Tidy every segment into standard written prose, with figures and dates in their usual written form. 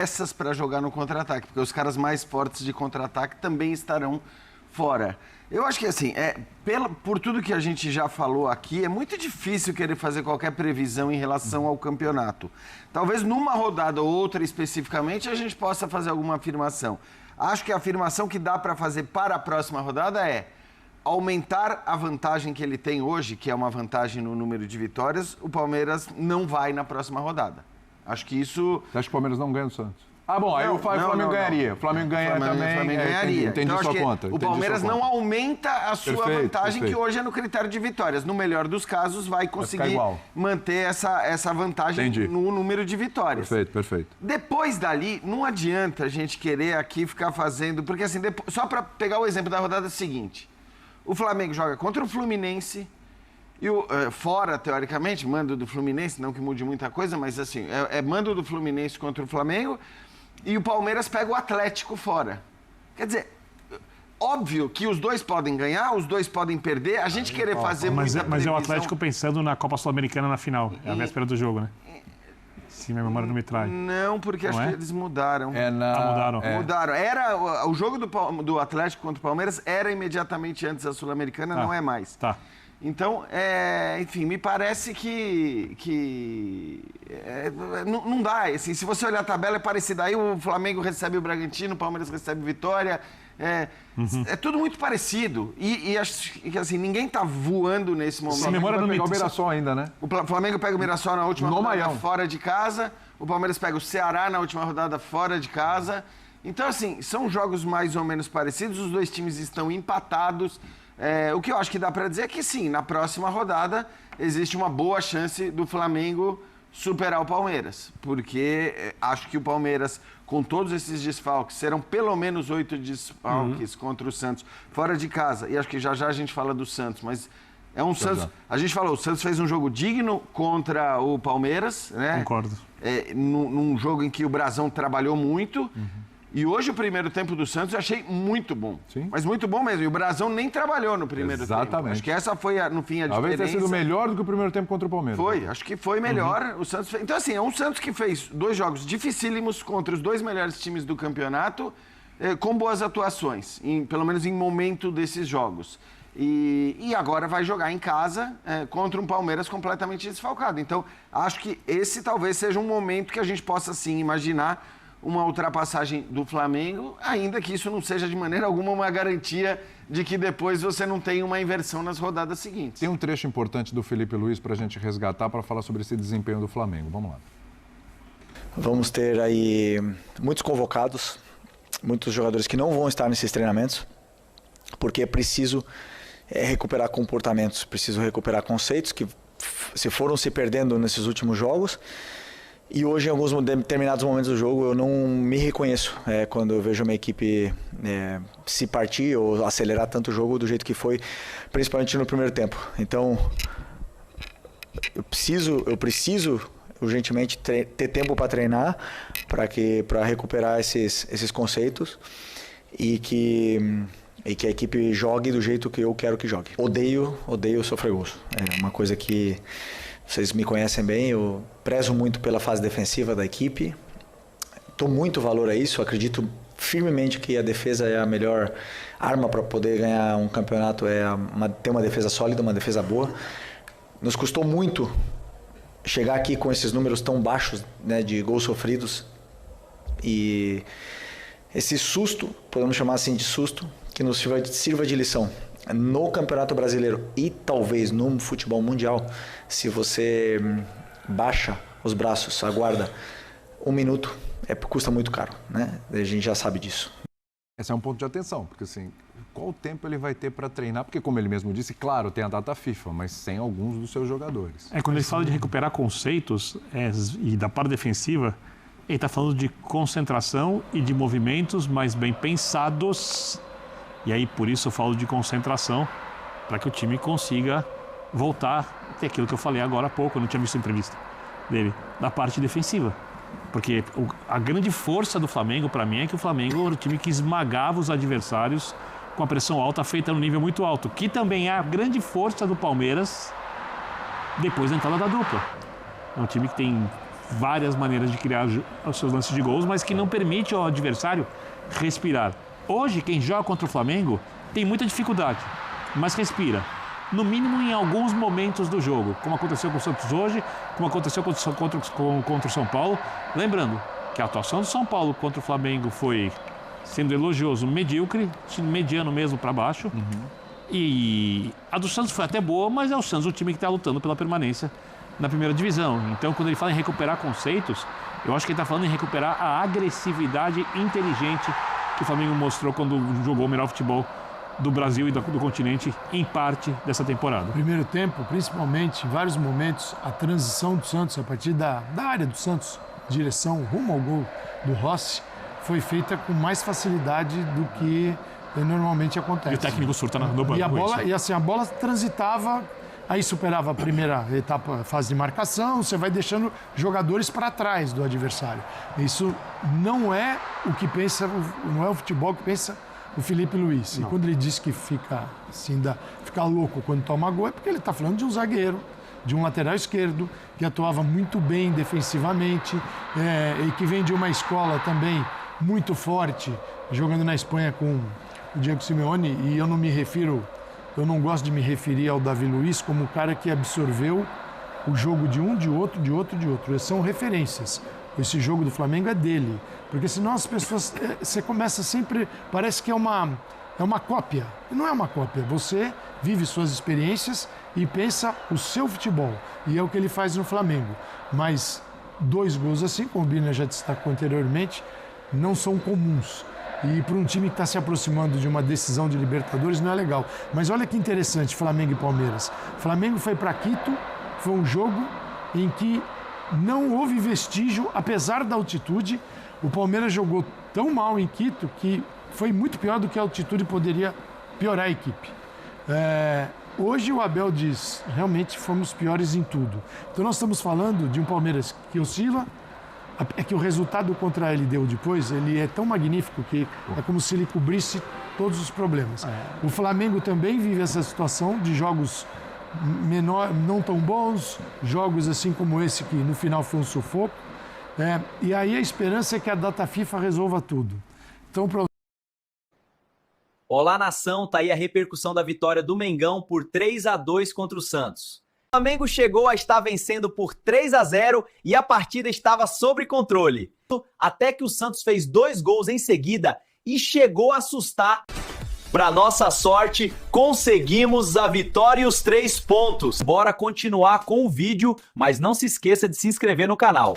peças para jogar no contra-ataque, porque os caras mais fortes de contra-ataque também estarão fora. Eu acho que, assim, por tudo que a gente já falou aqui, é muito difícil querer fazer qualquer previsão em relação ao campeonato. Talvez numa rodada ou outra especificamente a gente possa fazer alguma afirmação. Acho que a afirmação que dá para fazer para a próxima rodada é aumentar a vantagem que ele tem hoje, que é uma vantagem no número de vitórias, o Palmeiras não vai na próxima rodada. Acho que isso... Você acha que o Palmeiras não ganha do Santos? Ah, bom, aí o Flamengo ganharia. O Flamengo ganha também. O Flamengo ganharia. Entendi então, sua conta. O Palmeiras não aumenta a sua vantagem, que hoje é no critério de vitórias. No melhor dos casos, vai conseguir manter essa vantagem no número de vitórias. Perfeito. Depois dali, não adianta a gente querer aqui ficar fazendo... Porque, assim, só para pegar o exemplo da rodada seguinte, o Flamengo joga contra o Fluminense... E fora, teoricamente, mando do Fluminense, não que mude muita coisa, mas assim, mando do Fluminense contra o Flamengo e o Palmeiras pega o Atlético fora. Quer dizer, óbvio que os dois podem ganhar, os dois podem perder, a gente querer fazer muita previsão... Mas é o Atlético pensando na Copa Sul-Americana na final, é a véspera do jogo, né? Se minha memória não me trai. Não, porque acho que eles mudaram. Mudaram. Mudaram. O jogo do Atlético contra o Palmeiras era imediatamente antes da Sul-Americana, não é mais. Tá. Então, enfim, me parece que não dá. Assim, se você olhar a tabela, é parecida. Aí o Flamengo recebe o Bragantino, o Palmeiras recebe o Vitória. É tudo muito parecido. E acho que assim, ninguém está voando nesse momento. A memória não pegar o Mirassol ainda, né? O Flamengo pega o Mirassol na última rodada fora de casa. O Palmeiras pega o Ceará na última rodada fora de casa. Então, assim, são jogos mais ou menos parecidos. Os dois times estão empatados. O que eu acho que dá para dizer é que sim, na próxima rodada existe uma boa chance do Flamengo superar o Palmeiras, porque acho que o Palmeiras, com todos esses desfalques, serão pelo menos 8 desfalques contra o Santos fora de casa, e acho que já a gente fala do Santos, mas é um Santos... A gente falou, o Santos fez um jogo digno contra o Palmeiras, né? Concordo. Num jogo em que o Brasão trabalhou muito. E hoje o primeiro tempo do Santos eu achei muito bom. Sim. Mas muito bom mesmo. E o Brasão nem trabalhou no primeiro tempo. Acho que essa foi, no fim, a diferença. Talvez tenha sido melhor do que o primeiro tempo contra o Palmeiras. Foi, acho que foi melhor. O Santos fez... Então, assim, é um Santos que fez 2 jogos dificílimos contra os 2 melhores times do campeonato, com boas atuações, pelo menos em momento desses jogos. E agora vai jogar em casa contra um Palmeiras completamente desfalcado. Então, acho que esse talvez seja um momento que a gente possa, sim, imaginar uma ultrapassagem do Flamengo, ainda que isso não seja de maneira alguma uma garantia de que depois você não tenha uma inversão nas rodadas seguintes. Tem um trecho importante do Felipe Luiz para a gente resgatar para falar sobre esse desempenho do Flamengo. Vamos lá. Vamos ter aí muitos convocados, muitos jogadores que não vão estar nesses treinamentos, porque é preciso recuperar comportamentos, preciso recuperar conceitos que se foram se perdendo nesses últimos jogos. E hoje, em alguns determinados momentos do jogo, eu não me reconheço quando eu vejo a minha equipe se partir ou acelerar tanto o jogo do jeito que foi, principalmente no primeiro tempo. Então, eu preciso urgentemente ter tempo para treinar, para recuperar esses conceitos e que a equipe jogue do jeito que eu quero que jogue. Odeio sofrer gols. É uma coisa que... Vocês me conhecem bem, eu prezo muito pela fase defensiva da equipe, dou muito valor a isso, acredito firmemente que a defesa é a melhor arma para poder ganhar um campeonato, ter uma defesa sólida, uma defesa boa. Nos custou muito chegar aqui com esses números tão baixos, né, de gols sofridos, e esse susto, podemos chamar assim de susto, que nos sirva de lição. No Campeonato Brasileiro e talvez no futebol mundial, se você baixa os braços, aguarda 1 minuto, custa muito caro, né? A gente já sabe disso. Esse é um ponto de atenção, porque assim, qual tempo ele vai ter para treinar? Porque como ele mesmo disse, claro, tem a data FIFA, mas sem alguns dos seus jogadores. Quando ele fala de recuperar conceitos e da parte defensiva, ele está falando de concentração e de movimentos mais bem pensados. E aí, por isso eu falo de concentração, para que o time consiga voltar a ter aquilo que eu falei agora há pouco, eu não tinha visto a entrevista dele, da parte defensiva. Porque a grande força do Flamengo, para mim, é que o Flamengo era o time que esmagava os adversários com a pressão alta feita no nível muito alto, que também é a grande força do Palmeiras depois da entrada da dupla. É um time que tem várias maneiras de criar os seus lances de gols, mas que não permite ao adversário respirar. Hoje, quem joga contra o Flamengo tem muita dificuldade, mas respira. No mínimo em alguns momentos do jogo, como aconteceu com o Santos hoje, como aconteceu contra o São Paulo. Lembrando que a atuação do São Paulo contra o Flamengo foi, sendo elogioso, medíocre, mediano mesmo para baixo. E a do Santos foi até boa, mas é o Santos o time que está lutando pela permanência na primeira divisão. Então, quando ele fala em recuperar conceitos, eu acho que ele está falando em recuperar a agressividade inteligente que o Flamengo mostrou quando jogou o melhor futebol do Brasil e do continente em parte dessa temporada. Primeiro tempo, principalmente, em vários momentos, a transição do Santos, a partir da área do Santos, direção rumo ao gol do Rossi, foi feita com mais facilidade do que normalmente acontece. E o técnico surta no banco. A bola transitava, aí superava a primeira etapa, fase de marcação, você vai deixando jogadores para trás do adversário. Isso não é o que pensa, não é o futebol que pensa o Felipe Luiz. Não. E quando ele diz que fica louco quando toma gol, é porque ele está falando de um zagueiro, de um lateral esquerdo, que atuava muito bem defensivamente, e que vem de uma escola também muito forte, jogando na Espanha com o Diego Simeone, e eu não gosto de me referir ao Davi Luiz como o cara que absorveu o jogo de um, de outro. São referências. Esse jogo do Flamengo é dele. Porque senão as pessoas... Você começa sempre... Parece que é uma cópia. E não é uma cópia. Você vive suas experiências e pensa o seu futebol. E é o que ele faz no Flamengo. Mas 2 gols assim, como o Bina já destacou anteriormente, não são comuns. E para um time que está se aproximando de uma decisão de Libertadores não é legal. Mas olha que interessante, Flamengo e Palmeiras. Flamengo foi para Quito, foi um jogo em que não houve vestígio, apesar da altitude. O Palmeiras jogou tão mal em Quito que foi muito pior do que a altitude poderia piorar a equipe. Hoje o Abel diz, realmente fomos piores em tudo. Então nós estamos falando de um Palmeiras que oscila. É que o resultado contra a LDU depois, ele é tão magnífico que é como se ele cobrisse todos os problemas. O Flamengo também vive essa situação de jogos não tão bons, jogos assim como esse que no final foi um sufoco. E aí a esperança é que a data FIFA resolva tudo. Então, Olá, nação, tá aí a repercussão da vitória do Mengão por 3-2 contra o Santos. O Flamengo chegou a estar vencendo por 3-0 e a partida estava sob controle. Até que o Santos fez 2 gols em seguida e chegou a assustar. Para nossa sorte, conseguimos a vitória e os 3 pontos. Bora continuar com o vídeo, mas não se esqueça de se inscrever no canal.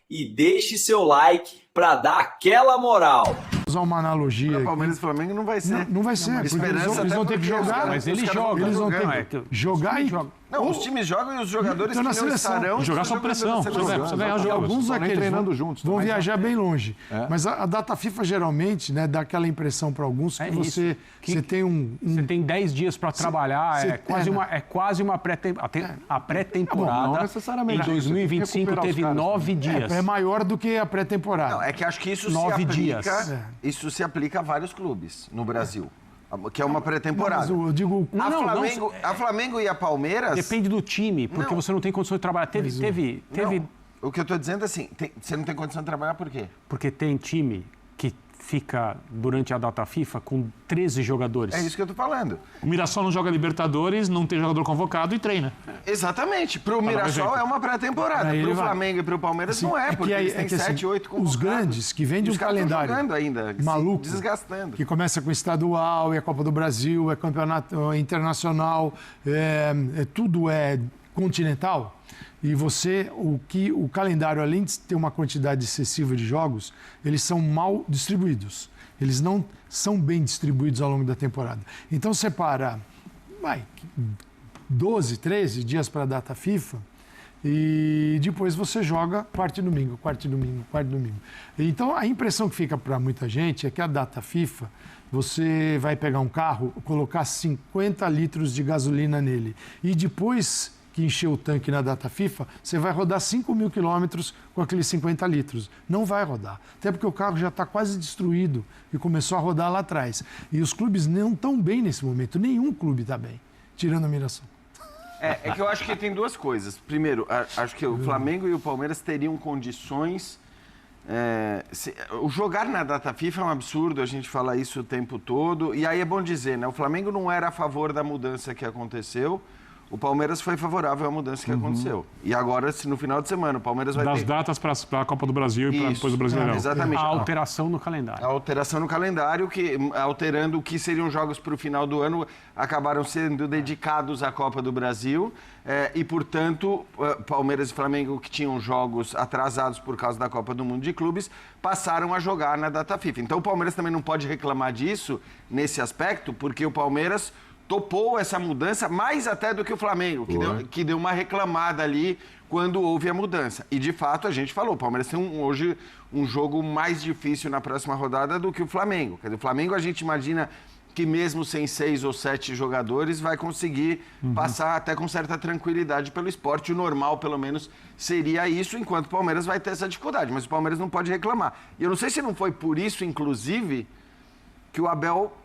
E deixe seu like para dar aquela moral. Usar uma analogia. O Palmeiras e Flamengo não vai ser. Não vai ser. Eles vão ter que jogar. Mas eles jogam. Eles vão ter que jogar e... Não, os times jogam e os jogadores então, que não estarão... Jogar sob pressão. Você ganhar jogos. Alguns daqueles treinando juntos. Vão viajar bem longe. Mas a data FIFA geralmente, né, dá aquela impressão para alguns que você tem Você tem 10 dias para trabalhar. É quase uma pré-temporada. A pré-temporada não necessariamente. em 2025 teve 9 dias. É maior do que a pré-temporada. Não, é que acho que isso 9 dias. dias. Isso se aplica a vários clubes no Brasil. Que é uma pré-temporada. Eu digo... A Flamengo e a Palmeiras... Depende do time, porque você não tem condição de trabalhar. Teve... O que eu estou dizendo é assim, você não tem condição de trabalhar por quê? Porque tem time que fica, durante a data FIFA, com 13 jogadores. É isso que eu estou falando. O Mirassol não joga Libertadores, não tem jogador convocado e treina. Exatamente. Para o Mirassol é uma pré-temporada. Para o Flamengo e para o Palmeiras não é, porque eles têm 7, 8 convocados. Os grandes, que vêm de um calendário jogando ainda, maluco, desgastando. Que começa com estadual, é a Copa do Brasil, é campeonato internacional, tudo é continental. E o calendário, além de ter uma quantidade excessiva de jogos, eles são mal distribuídos. Eles não são bem distribuídos ao longo da temporada. Então, separa 12, 13 dias para a data FIFA e depois você joga quarta e domingo. Então, a impressão que fica para muita gente é que a data FIFA, você vai pegar um carro, colocar 50 litros de gasolina nele e depois que encher o tanque na data FIFA, você vai rodar 5.000 quilômetros com aqueles 50 litros. Não vai rodar. Até porque o carro já está quase destruído e começou a rodar lá atrás. E os clubes não estão bem nesse momento. Nenhum clube está bem, tirando a Mirassol. É que eu acho que tem duas coisas. Primeiro, acho que o Flamengo e o Palmeiras teriam condições... o jogar na data FIFA é um absurdo, a gente fala isso o tempo todo. E aí é bom dizer, né? O Flamengo não era a favor da mudança que aconteceu. O Palmeiras foi favorável à mudança que aconteceu. E agora, se no final de semana, o Palmeiras vai Das ter... datas para a Copa do Brasil e para depois do Brasileirão. Exatamente. A alteração no calendário. A alteração no calendário, que alterando o que seriam jogos para o final do ano, acabaram sendo dedicados à Copa do Brasil. E, portanto, Palmeiras e Flamengo, que tinham jogos atrasados por causa da Copa do Mundo de Clubes, passaram a jogar na data FIFA. Então, o Palmeiras também não pode reclamar disso, nesse aspecto, porque o Palmeiras topou essa mudança mais até do que o Flamengo, que deu uma reclamada ali quando houve a mudança. E, de fato, a gente falou, o Palmeiras tem hoje um jogo mais difícil na próxima rodada do que o Flamengo. Quer dizer, o Flamengo a gente imagina que mesmo sem 6 ou 7 jogadores vai conseguir passar até com certa tranquilidade pelo esporte. O normal, pelo menos, seria isso, enquanto o Palmeiras vai ter essa dificuldade. Mas o Palmeiras não pode reclamar. E eu não sei se não foi por isso, inclusive, que o Abel...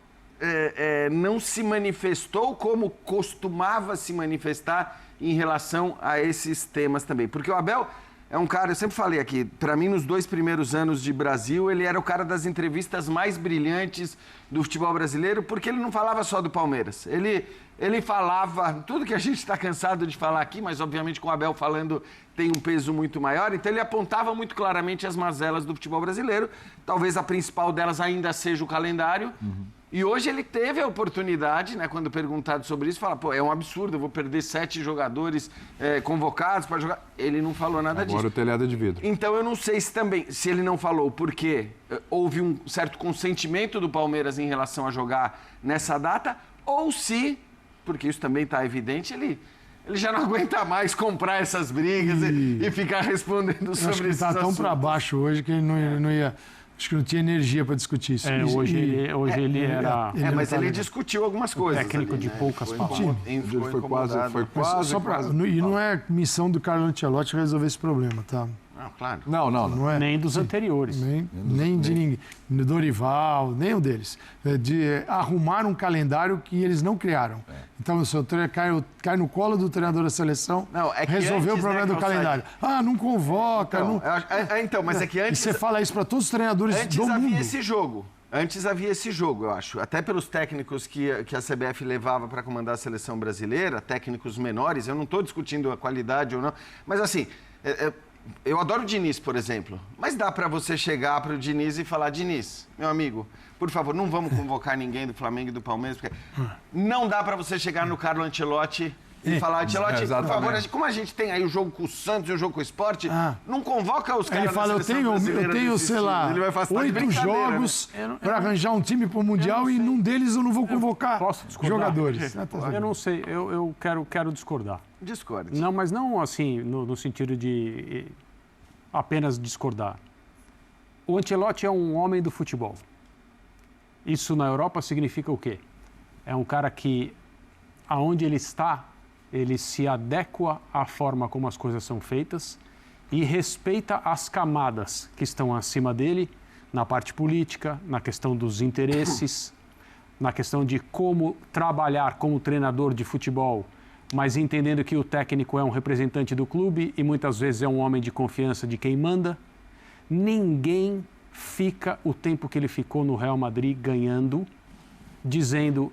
não se manifestou como costumava se manifestar em relação a esses temas também. Porque o Abel é um cara, eu sempre falei aqui, para mim, nos 2 primeiros anos de Brasil, ele era o cara das entrevistas mais brilhantes do futebol brasileiro, porque ele não falava só do Palmeiras. Ele falava tudo que a gente está cansado de falar aqui, mas obviamente com o Abel falando tem um peso muito maior, então ele apontava muito claramente as mazelas do futebol brasileiro. Talvez a principal delas ainda seja o calendário. E hoje ele teve a oportunidade, né, quando perguntado sobre isso, falar, é um absurdo, eu vou perder 7 jogadores convocados para jogar. Ele não falou nada disso. Agora o telhado é de vidro. Então eu não sei se ele não falou porque houve um certo consentimento do Palmeiras em relação a jogar nessa data, ou se, porque isso também está evidente, ele já não aguenta mais comprar essas brigas e ficar respondendo sobre isso. Acho que ele está tão para baixo hoje que ele não ia... Acho que não tinha energia para discutir isso. Hoje ele era... mas ele discutiu algumas coisas. Técnico ali, de poucas palavras. Foi quase. E não é missão do Carlo Ancelotti resolver esse problema, tá? Não, claro. Não é. Nem dos anteriores. Nem de ninguém. Dorival, nenhum deles. De arrumar um calendário que eles não criaram. Então, o seu treino cai no colo do treinador da seleção, resolver o problema do calendário. Não convoca. Mas é que antes... E você fala isso para todos os treinadores do mundo. Antes havia esse jogo, eu acho. Até pelos técnicos que a CBF levava para comandar a seleção brasileira, técnicos menores, eu não estou discutindo a qualidade ou não, mas assim... Eu adoro o Diniz, por exemplo, mas dá para você chegar para o Diniz e falar, Diniz, meu amigo, por favor, não vamos convocar ninguém do Flamengo e do Palmeiras, porque não dá para você chegar no Carlo Ancelotti e falar, Ancelotti, por favor, como a gente tem aí o jogo com o Santos e o jogo com o Sport, não convoca os caras da seleção brasileira. Eu tenho, sei lá, 8 jogos para arranjar um time para o Mundial e num deles eu não vou convocar jogadores. Eu não sei, eu quero discordar. Discorde. Não, mas não assim, no sentido de apenas discordar. O Ancelotti é um homem do futebol. Isso na Europa significa o quê? É um cara que, aonde ele está, ele se adequa à forma como as coisas são feitas e respeita as camadas que estão acima dele na parte política, na questão dos interesses, na questão de como trabalhar como treinador de futebol, mas entendendo que o técnico é um representante do clube e muitas vezes é um homem de confiança de quem manda. Ninguém fica o tempo que ele ficou no Real Madrid ganhando, dizendo,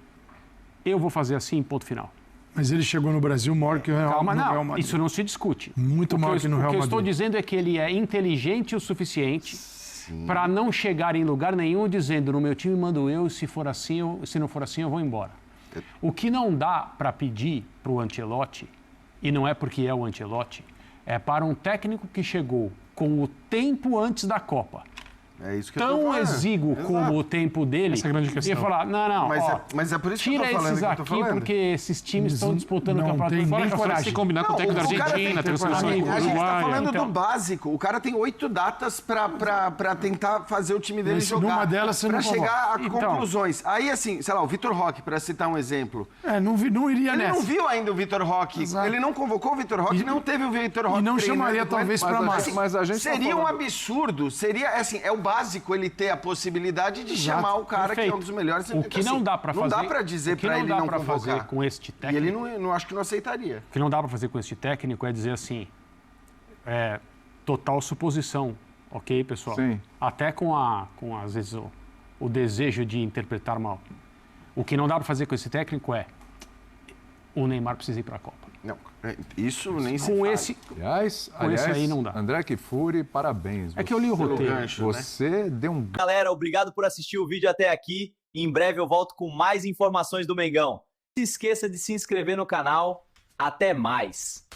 eu vou fazer assim, ponto final. Mas ele chegou no Brasil maior que o Real Madrid. Isso não se discute. Muito maior que no Real Madrid. O que eu estou dizendo é que ele é inteligente o suficiente para não chegar em lugar nenhum dizendo, no meu time mando eu, se for assim, se não for assim, eu vou embora. O que não dá para pedir para o Ancelotti, e não é porque é o Ancelotti, é para um técnico que chegou com o tempo antes da Copa. É isso que tão exíguo como o tempo dele, essa é a grande questão. E falar, não, mas é por isso que tira eu tô falando esses que eu tô aqui falando. porque esses times estão disputando o campeonato. Tem nem coragem. Se combinar com o técnico da Argentina, tem a seleção A gente está falando então, do básico. O cara tem 8 datas para tentar fazer o time dele jogar. Numa delas você não chegar a conclusões. Aí, assim, sei lá, o Vitor Roque, para citar um exemplo. Não iria ele nessa. Não viu ainda o Vitor Roque. Exato. Ele não convocou o Vitor Roque, não teve o Vitor Roque. E não chamaria, talvez, para mais. Mas a gente seria um absurdo. Seria, assim, é o básico ele ter a possibilidade de Exato, chamar o cara que é um perfeito. dos melhores. O que não dá para fazer... Não dá para dizer para ele não convocar. fazer com este E técnico... ele não acho que não aceitaria. O que não dá para fazer com este técnico é dizer assim, total suposição, ok, pessoal? Sim. Até com às vezes, o desejo de interpretar mal. O que não dá para fazer com esse técnico é o Neymar precisa ir para a Copa. Não, isso nem se Com fala. esse... Aliás, esse aí não dá. André Kfouri, parabéns. É que eu li o Pelo roteiro. gancho, né? Você deu um Galera, obrigado por assistir o vídeo até aqui. Em breve eu volto com mais informações do Mengão. Não se esqueça de se inscrever no canal. Até mais!